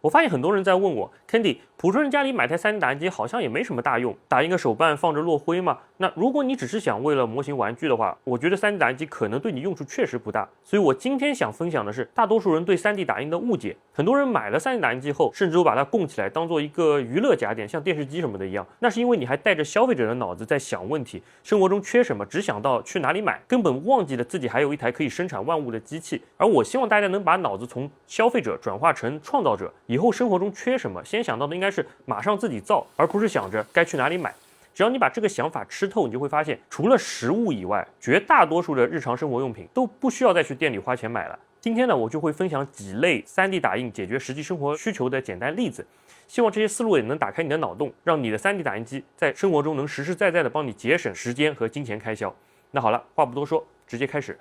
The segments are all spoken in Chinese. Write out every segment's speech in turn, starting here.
我发现很多人在问我 Candy， 普通人家里买台 3D 打印机好像也没什么大用，打印个手办放着落灰嘛。那如果你只是想为了模型玩具的话，我觉得 3D 打印机可能对你用处确实不大。所以我今天想分享的是大多数人对 3D 打印的误解。很多人买了 3D 打印机后，甚至都把它供起来当做一个娱乐家电，像电视机什么的一样。那是因为你还带着消费者的脑子在想问题，生活中缺什么，只想到去哪里买，根本忘记了自己还有一台可以生产万物的机器。而我希望大家能把脑子从消费者转化成创造者，以后生活中缺什么，先想到的应该是马上自己造，而不是想着该去哪里买。只要你把这个想法吃透，你就会发现，除了食物以外，绝大多数的日常生活用品都不需要再去店里花钱买了。今天呢，我就会分享几类 3D 打印解决实际生活需求的简单例子，希望这些思路也能打开你的脑洞，让你的 3D 打印机在生活中能实实在在的帮你节省时间和金钱开销。那好了，话不多说，直接开始。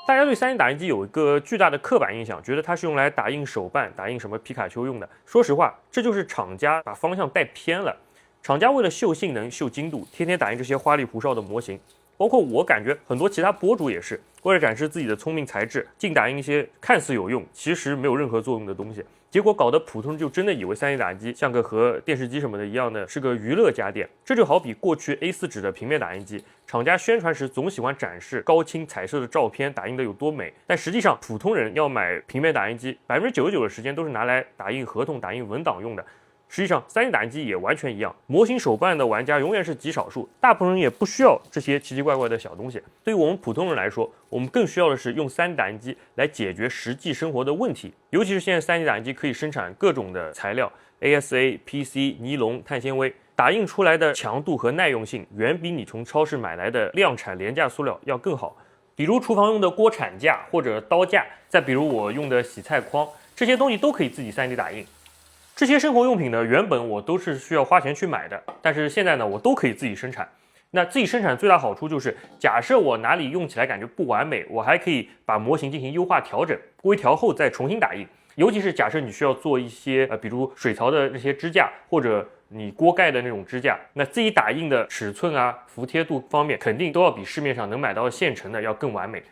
大家对 3D 打印机有一个巨大的刻板印象，觉得它是用来打印手办、打印什么皮卡丘用的。说实话，这就是厂家把方向带偏了。厂家为了秀性能、秀精度，天天打印这些花里胡哨的模型。包括我感觉很多其他博主也是，为了展示自己的聪明才智，净打印一些看似有用，其实没有任何作用的东西。结果搞得普通人就真的以为 3D 打印机像个和电视机什么的一样的，是个娱乐家电。这就好比过去 A4 纸的平面打印机，厂家宣传时总喜欢展示高清彩色的照片打印的有多美，但实际上普通人要买平面打印机，99%的时间都是拿来打印合同、打印文档用的。实际上 3D 打印机也完全一样，模型手办的玩家永远是极少数，大部分人也不需要这些奇奇怪怪的小东西。对于我们普通人来说，我们更需要的是用 3D 打印机来解决实际生活的问题。尤其是现在 3D 打印机可以生产各种的材料 ，ASA、PC、尼龙、碳纤维，打印出来的强度和耐用性远比你从超市买来的量产廉价塑料要更好。比如厨房用的锅铲架或者刀架，再比如我用的洗菜筐，这些东西都可以自己 3D 打印。这些生活用品呢，原本我都是需要花钱去买的，但是现在呢，我都可以自己生产。那自己生产最大好处就是，假设我哪里用起来感觉不完美，我还可以把模型进行优化调整，微调后再重新打印。尤其是假设你需要做一些比如水槽的那些支架，或者你锅盖的那种支架，那自己打印的尺寸啊、服帖度方面，肯定都要比市面上能买到现成的要更完美。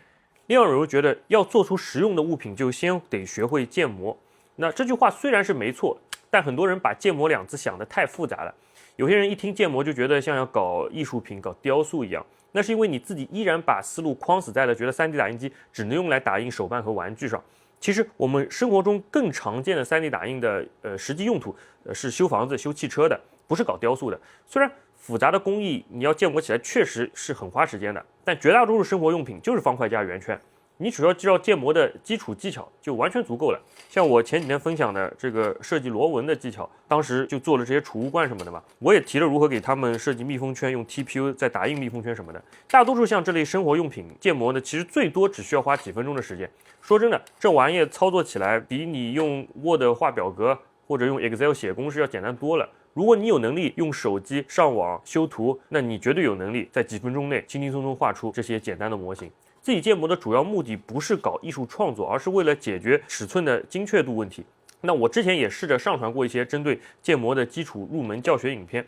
另外有人觉得，要做出实用的物品，就先得学会建模。那这句话虽然是没错，但很多人把建模两字想得太复杂了。有些人一听建模就觉得像要搞艺术品、搞雕塑一样，那是因为你自己依然把思路框死在了觉得 3D 打印机只能用来打印手办和玩具上。其实我们生活中更常见的 3D 打印的实际用途是修房子、修汽车的，不是搞雕塑的。虽然复杂的工艺你要建模起来确实是很花时间的，但绝大多数生活用品就是方块加圆圈。你只要知道建模的基础技巧就完全足够了。像我前几天分享的这个设计螺纹的技巧，当时就做了这些储物罐什么的嘛，我也提了如何给他们设计密封圈，用 TPU 再打印密封圈什么的。大多数像这类生活用品建模呢，其实最多只需要花几分钟的时间。说真的，这玩意操作起来比你用 Word 画表格或者用 Excel 写公式要简单多了。如果你有能力用手机上网修图，那你绝对有能力在几分钟内轻轻松松画出这些简单的模型。自己建模的主要目的不是搞艺术创作，而是为了解决尺寸的精确度问题。那我之前也试着上传过一些针对建模的基础入门教学影片，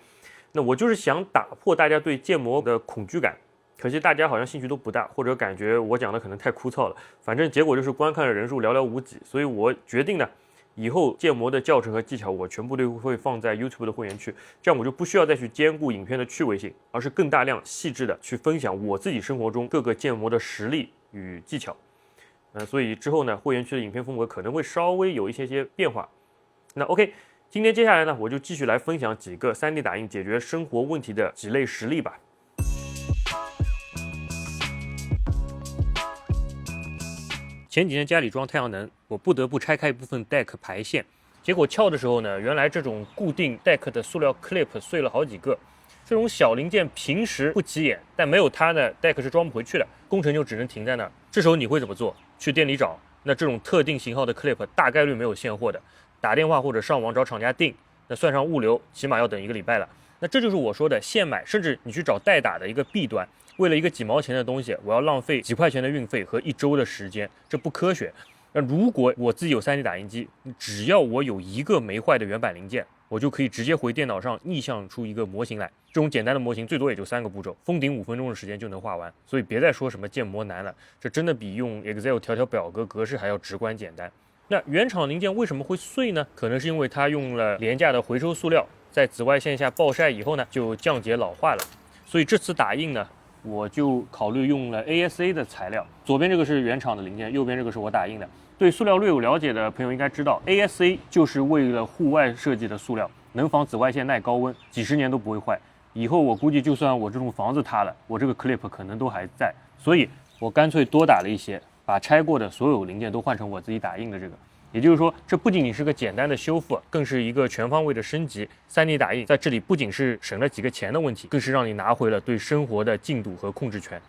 那我就是想打破大家对建模的恐惧感。可惜大家好像兴趣都不大，或者感觉我讲的可能太枯燥了，反正结果就是观看的人数寥寥无几。所以我决定呢，以后建模的教程和技巧我全部都会放在 YouTube 的会员区，这样我就不需要再去兼顾影片的趣味性，而是更大量细致的去分享我自己生活中各个建模的实例与技巧。所以之后呢，会员区的影片风格可能会稍微有一些变化。那 OK， 今天接下来呢，我就继续来分享几个 3D 打印解决生活问题的几类实例吧。前几天家里装太阳能，我不得不拆开一部分 deck 排线，结果撬的时候呢，原来这种固定 deck 的塑料 clip 碎了好几个。这种小零件平时不起眼，但没有它呢 deck 是装不回去的，工程就只能停在那儿。这时候你会怎么做？去店里找，那这种特定型号的 clip 大概率没有现货的，打电话或者上网找厂家订，那算上物流起码要等1个礼拜了。那这就是我说的现买，甚至你去找代打的一个弊端。为了一个几毛钱的东西，我要浪费几块钱的运费和1周的时间，这不科学。那如果我自己有 3D 打印机，只要我有一个没坏的原版零件，我就可以直接回电脑上逆向出一个模型来。这种简单的模型最多也就3个步骤，封顶5分钟的时间就能画完。所以别再说什么建模难了，这真的比用 Excel 调调表格格式还要直观简单。那原厂零件为什么会碎呢？可能是因为它用了廉价的回收塑料，在紫外线下暴晒以后呢，就降解老化了。所以这次打印呢，我就考虑用了 ASA 的材料。左边这个是原厂的零件，右边这个是我打印的。对塑料略有了解的朋友应该知道 ，ASA 就是为了户外设计的塑料，能防紫外线、耐高温，几十年都不会坏。以后我估计就算我这栋房子塌了，我这个 clip 可能都还在。所以我干脆多打了一些，把拆过的所有零件都换成我自己打印的这个。也就是说，这不仅仅是个简单的修复，更是一个全方位的升级。3D 打印在这里不仅是省了几个钱的问题，更是让你拿回了对生活的进度和控制权。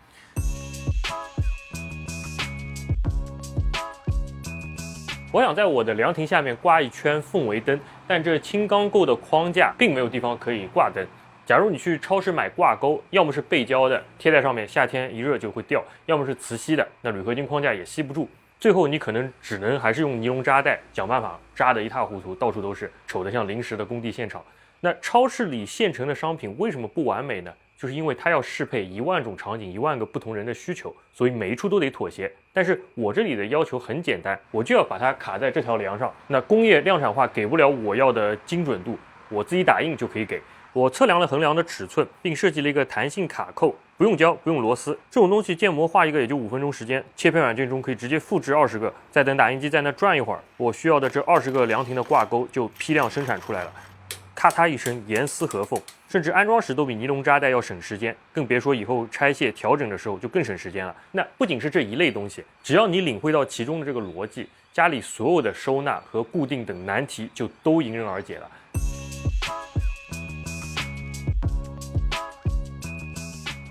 我想在我的凉亭下面挂一圈氛围灯，但这轻钢构的框架并没有地方可以挂灯。假如你去超市买挂钩，要么是背胶的，贴在上面，夏天一热就会掉；要么是磁吸的，那铝合金框架也吸不住。最后你可能只能还是用尼龙扎带，想办法扎得一塌糊涂，到处都是，丑得像临时的工地现场。那超市里现成的商品为什么不完美呢？就是因为它要适配1万种场景、1万个不同人的需求，所以每一处都得妥协。但是我这里的要求很简单，我就要把它卡在这条梁上。那工业量产化给不了我要的精准度，我自己打印就可以给。我测量了横梁的尺寸，并设计了一个弹性卡扣，不用胶，不用螺丝，这种东西建模画一个也就5分钟时间，切片软件中可以直接复制20个，再等打印机在那转一会儿，我需要的这20个凉亭的挂钩就批量生产出来了。咔嗒一声，严丝合缝，甚至安装时都比尼龙扎带要省时间，更别说以后拆卸调整的时候就更省时间了。那不仅是这一类东西，只要你领会到其中的这个逻辑，家里所有的收纳和固定等难题就都迎刃而解了。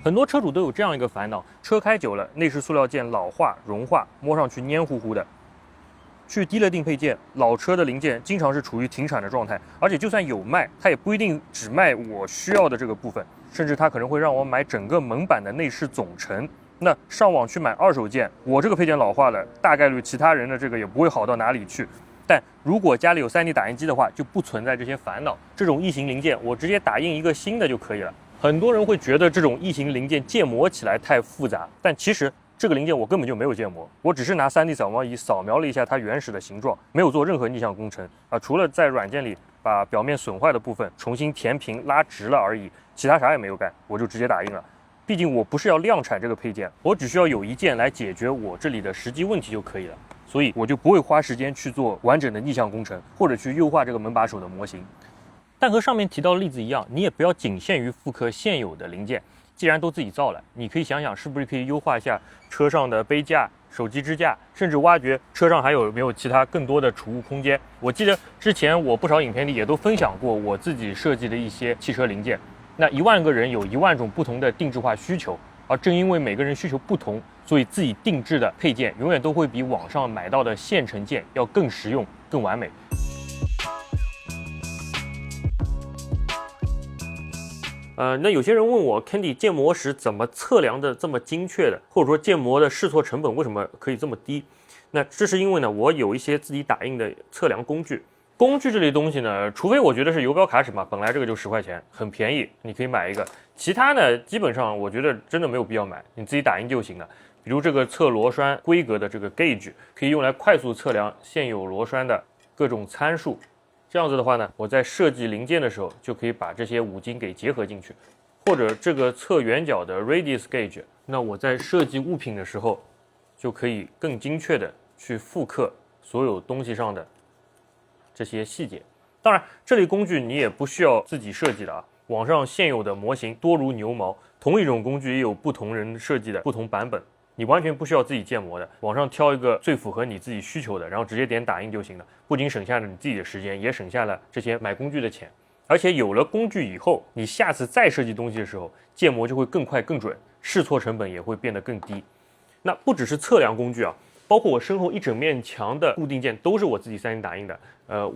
很多车主都有这样一个烦恼，车开久了，内饰塑料件老化、融化，摸上去黏糊糊的。去低乐定配件，老车的零件经常是处于停产的状态，而且就算有卖，它也不一定只卖我需要的这个部分，甚至它可能会让我买整个门板的内饰总成。那上网去买二手件，我这个配件老化了，大概率其他人的这个也不会好到哪里去。但如果家里有3D 打印机的话，就不存在这些烦恼。这种异形零件，我直接打印一个新的就可以了。很多人会觉得这种异形零件建模起来太复杂，但其实这个零件我根本就没有建模，我只是拿3D 扫描仪扫描了一下它原始的形状，没有做任何逆向工程啊，除了在软件里把表面损坏的部分重新填平拉直了而已，其他啥也没有干，我就直接打印了。毕竟我不是要量产这个配件，我只需要有一件来解决我这里的实际问题就可以了，所以我就不会花时间去做完整的逆向工程，或者去优化这个门把手的模型。但和上面提到的例子一样，你也不要仅限于复刻现有的零件。既然都自己造了，你可以想想是不是可以优化一下车上的杯架、手机支架，甚至挖掘车上还有没有其他更多的储物空间。我记得之前我不少影片里也都分享过我自己设计的一些汽车零件。那1万个人有1万种不同的定制化需求，而正因为每个人需求不同，所以自己定制的配件永远都会比网上买到的现成件要更实用、更完美。那有些人问我 Candy 建模时怎么测量的这么精确的，或者说建模的试错成本为什么可以这么低？那这是因为呢，我有一些自己打印的测量工具。工具这类东西呢，除非我觉得是游标卡尺嘛，本来这个就10块钱，很便宜，你可以买一个。其他呢，基本上我觉得真的没有必要买，你自己打印就行了。比如这个测螺栓规格的这个 gauge， 可以用来快速测量现有螺栓的各种参数。这样子的话呢，我在设计零件的时候就可以把这些五金给结合进去，或者这个测圆角的 radius gauge， 那我在设计物品的时候就可以更精确的去复刻所有东西上的这些细节。当然，这类工具你也不需要自己设计的啊，网上现有的模型多如牛毛，同一种工具也有不同人设计的不同版本。你完全不需要自己建模的，网上挑一个最符合你自己需求的，然后直接点打印就行了。不仅省下了你自己的时间，也省下了这些买工具的钱。而且有了工具以后，你下次再设计东西的时候，建模就会更快更准，试错成本也会变得更低。那不只是测量工具啊，包括我身后一整面墙的固定件都是我自己3D 打印的。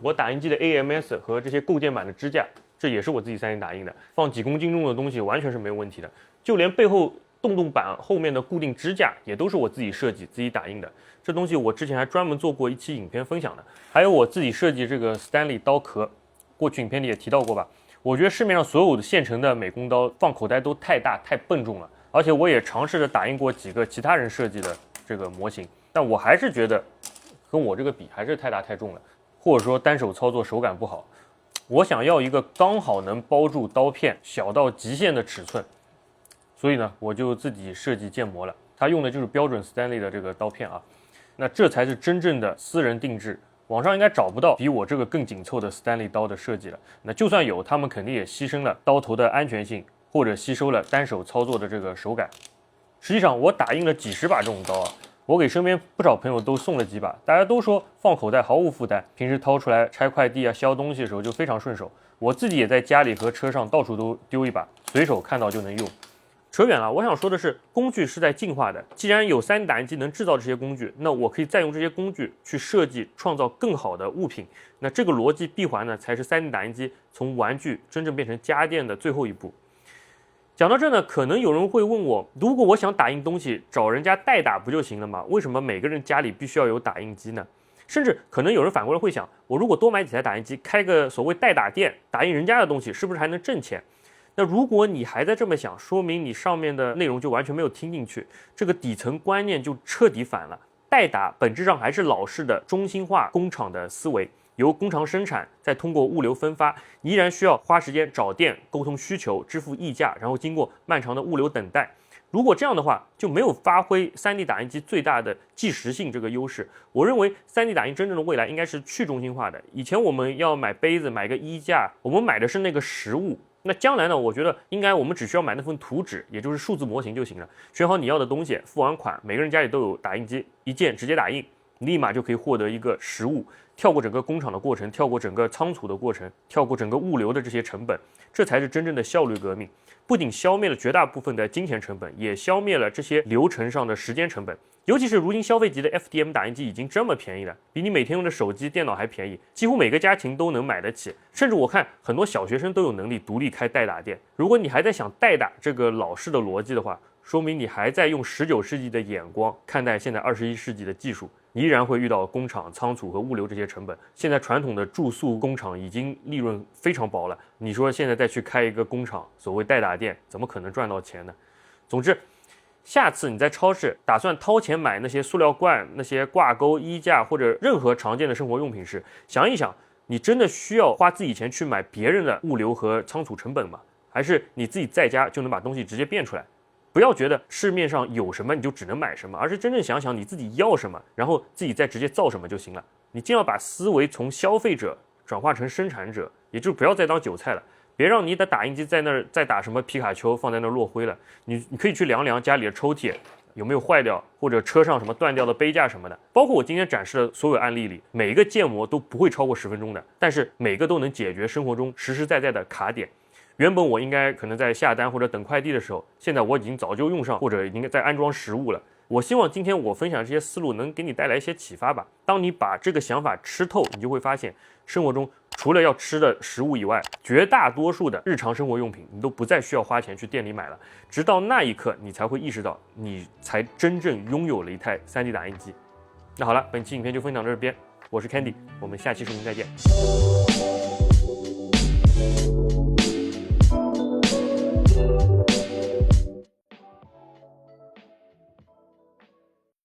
我打印机的 AMS 和这些构件板的支架，这也是我自己3D 打印的。放几公斤重的东西完全是没有问题的，就连背后动板后面的固定支架也都是我自己设计、自己打印的。这东西我之前还专门做过一期影片分享的。还有我自己设计这个 Stanley 刀壳，过去影片里也提到过吧。我觉得市面上所有的现成的美工刀放口袋都太大太笨重了，而且我也尝试着打印过几个其他人设计的这个模型，但我还是觉得跟我这个比还是太大太重了，或者说单手操作手感不好。我想要一个刚好能包住刀片小到极限的尺寸，所以呢我就自己设计建模了，它用的就是标准 Stanley 的这个刀片啊，那这才是真正的私人定制。网上应该找不到比我这个更紧凑的 Stanley 刀的设计了。那就算有，他们肯定也牺牲了刀头的安全性，或者吸收了单手操作的这个手感。实际上，我打印了几十把这种刀啊，我给身边不少朋友都送了几把，大家都说放口袋毫无负担，平时掏出来拆快递啊、削东西的时候就非常顺手。我自己也在家里和车上到处都丢一把，随手看到就能用。扯远了，我想说的是，工具是在进化的。既然有 3D 打印机能制造这些工具，那我可以再用这些工具去设计、创造更好的物品。那这个逻辑闭环呢，才是 3D 打印机从玩具真正变成家电的最后一步。讲到这呢，可能有人会问我，如果我想打印东西，找人家代打不就行了吗？为什么每个人家里必须要有打印机呢？甚至可能有人反过来会想，我如果多买几台打印机，开个所谓代打店，打印人家的东西，是不是还能挣钱？那如果你还在这么想，说明你上面的内容就完全没有听进去，这个底层观念就彻底反了。代打本质上还是老式的中心化工厂的思维，由工厂生产，再通过物流分发，依然需要花时间找店、沟通需求、支付溢价，然后经过漫长的物流等待。如果这样的话，就没有发挥 3D 打印机最大的即时性这个优势。我认为 3D 打印真正的未来应该是去中心化的。以前我们要买杯子、买个衣架，我们买的是那个实物。那将来呢，我觉得应该我们只需要买那份图纸，也就是数字模型就行了。选好你要的东西，付完款，每个人家里都有打印机，一键直接打印，立马就可以获得一个实物。跳过整个工厂的过程，跳过整个仓储的过程，跳过整个物流的这些成本，这才是真正的效率革命。不仅消灭了绝大部分的金钱成本，也消灭了这些流程上的时间成本。尤其是如今消费级的 FDM 打印机已经这么便宜了，比你每天用的手机、电脑还便宜，几乎每个家庭都能买得起。甚至我看很多小学生都有能力独立开代打店。如果你还在想代打这个老式的逻辑的话，说明你还在用19世纪的眼光看待现在21世纪的技术，你依然会遇到工厂、仓储和物流这些成本。现在传统的住宿工厂已经利润非常薄了，你说现在再去开一个工厂，所谓代打店，怎么可能赚到钱呢？总之，下次你在超市打算掏钱买那些塑料罐、那些挂钩、衣架或者任何常见的生活用品时，想一想，你真的需要花自己钱去买别人的物流和仓储成本吗？还是你自己在家就能把东西直接变出来？不要觉得市面上有什么你就只能买什么，而是真正想想你自己要什么，然后自己再直接造什么就行了。你尽量把思维从消费者转化成生产者，也就不要再当韭菜了。别让你的打印机在那儿再打什么皮卡丘放在那儿落灰了。你可以去量量家里的抽屉有没有坏掉，或者车上什么断掉的杯架什么的。包括我今天展示的所有案例里，每一个建模都不会超过10分钟的，但是每个都能解决生活中实实在在的卡点。原本我应该可能在下单或者等快递的时候，现在我已经早就用上或者已经在安装实物了。我希望今天我分享这些思路能给你带来一些启发吧。当你把这个想法吃透，你就会发现生活中除了要吃的食物以外，绝大多数的日常生活用品你都不再需要花钱去店里买了。直到那一刻，你才会意识到你才真正拥有了一台 3D 打印机。那好了，本期影片就分享到这边，我是 Candy， 我们下期视频再见。